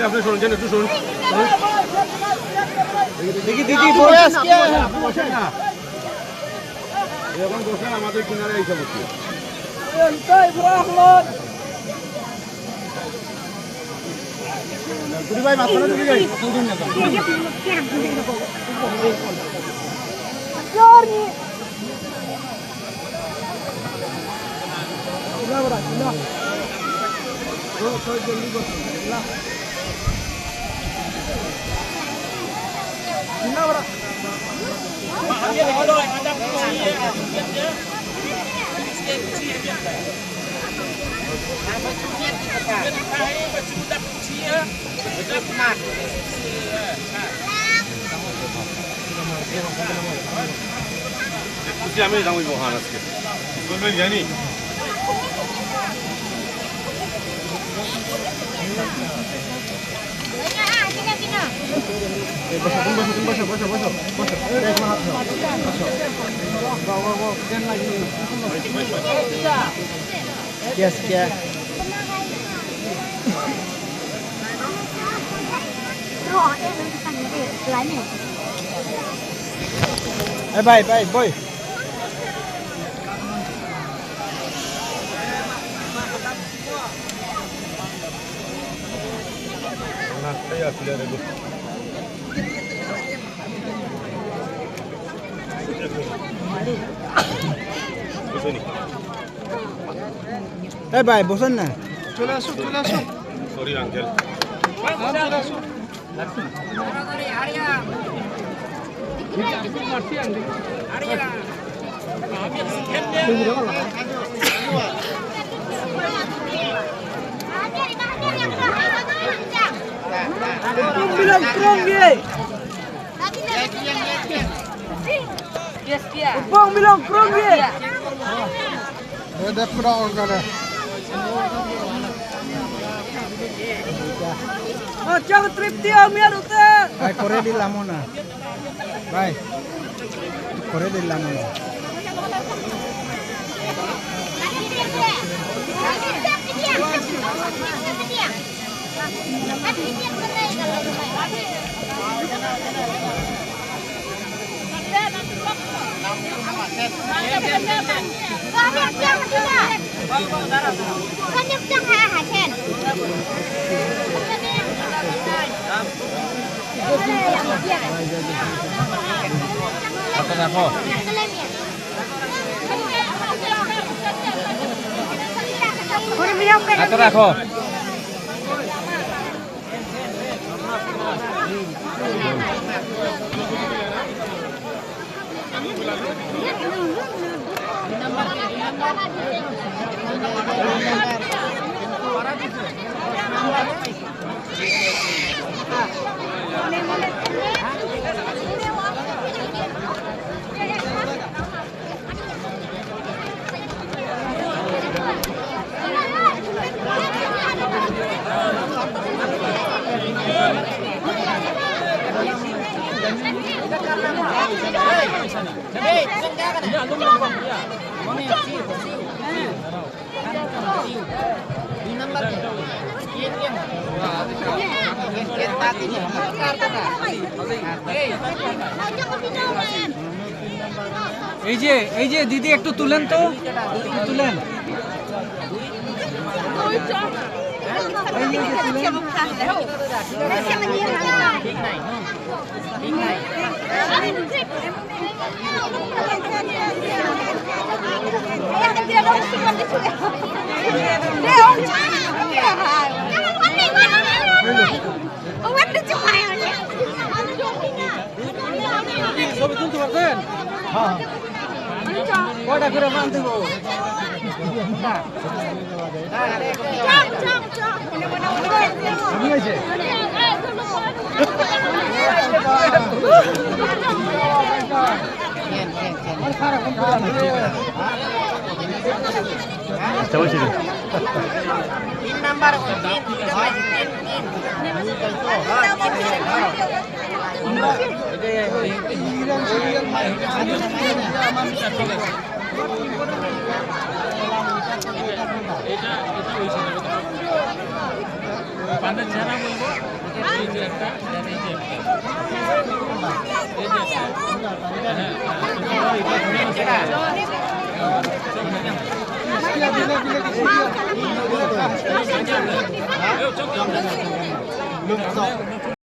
আপনি শুনছেন একটু শুনুন দেখি দিদি এখন বসেন আমাদের কিনারে এই সমস্ত ভাই মাথাটা দিবি যাই আমি যাবো মহান আজকে বলবেন জানি Yes, yeah. Bye, bye, boy. ভাই বসেন না চলে আসো সরি আঙ্কেল চলে আসো Bang bilang kurang dia. Ada kurang kan? Macam trip dia miar ute. Bye, Korea di Lamona. Bye. Korea di Lamona. Atau rakho. এই যে দিদি একটু তুলেন তো তুলেন ছবি তুলতে পারছেন? হ্যাঁ কয়টা করে মান দেবো? তিন নাম্বার এটা ওই ছিল পান্ডা ছাড়া বলবো এই যে একটা এই যে একটা এই যে Look,